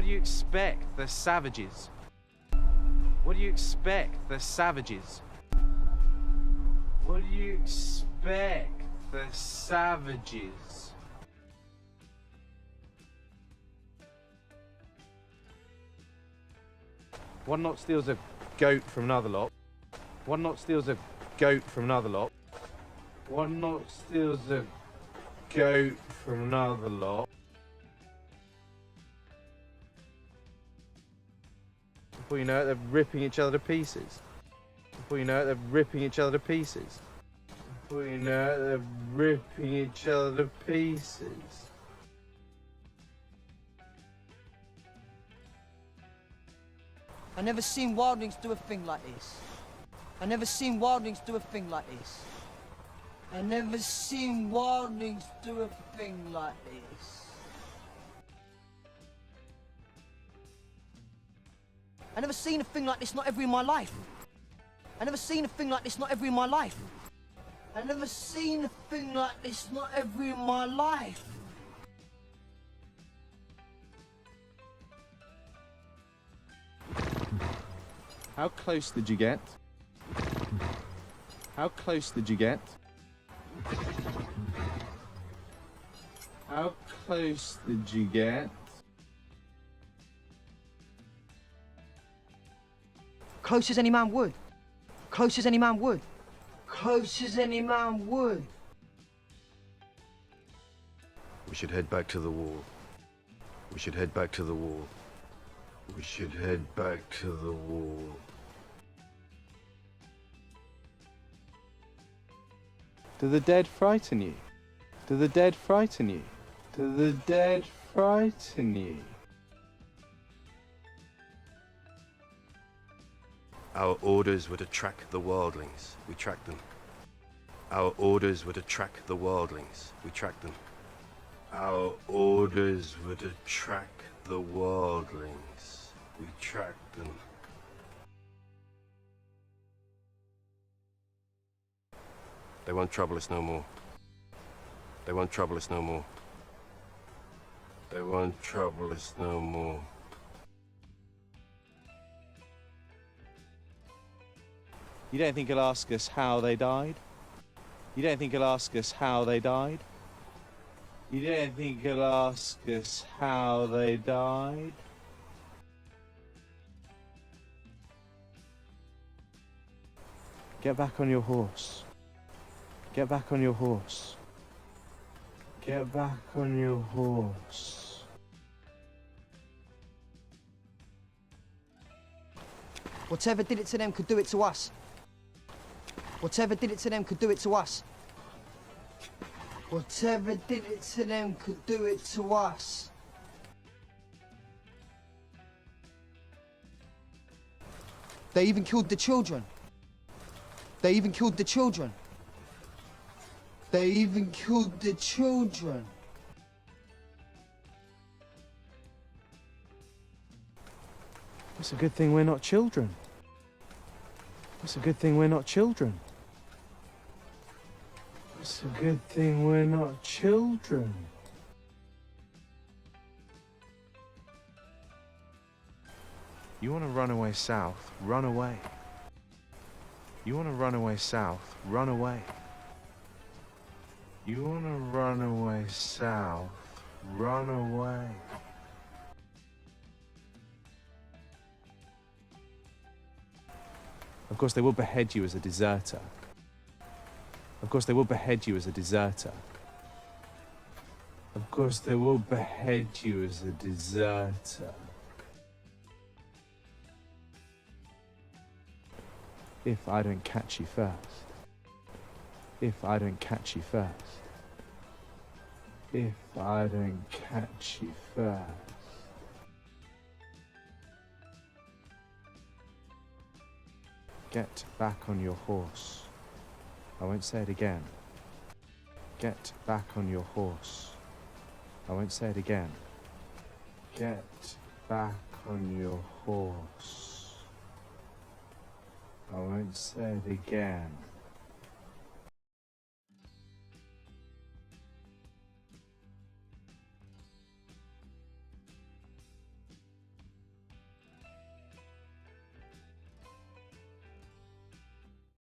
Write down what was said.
do you expect? They're savages. What do you expect? They're savages. What do you expect? They're savages. One lot steals a goat from another lot. One lot steals a goat from another lot. One lot steals a goat from another lot. Before you know it, they're ripping each other to pieces. Before you know it, they're ripping each other to pieces. Before you know it, they're ripping each other to pieces. I never seen wildlings do a thing like this. I never seen wildlings do a thing like this. I never seen wildlings do a thing like this. I never seen a thing like this, not ever in my life. I never seen a thing like this, not ever in my life. I never seen a thing like this, not ever in my life. How close did you get? How close did you get? How close did you get? Close as any man would. Close as any man would. Close as any man would. We should head back to the wall. We should head back to the wall. We should head back to the wall. Do the dead frighten you? Do the dead frighten you? Do the dead frighten you? Our orders were to track the wildlings. We tracked them. Our orders were to track the wildlings. We tracked them. Our orders were to track the wildlings. We tracked them. They won't trouble us no more. They won't trouble us no more. They won't trouble us no more. You don't think he'll ask us how they died? You don't think he'll ask us how they died? You don't think he'll ask us how they died? Get back on your horse. Get back on your horse. Get back on your horse. Whatever did it to them could do it to us. Whatever did it to them could do it to us. Whatever did it to them could do it to us. They even killed the children. They even killed the children. They even killed the children. It's a good thing we're not children. It's a good thing we're not children. It's a good thing we're not children. You want to run away south? Run away. You want to run away south? Run away. You want to run away south? Run away. Of course, they will behead you as a deserter. Of course, they will behead you as a deserter. Of course, they will behead you as a deserter. If I don't catch you first. If I don't catch you first. If I don't catch you first. Get back on your horse. I won't say it again. Get back on your horse. I won't say it again. Get back on your horse. I won't say it again.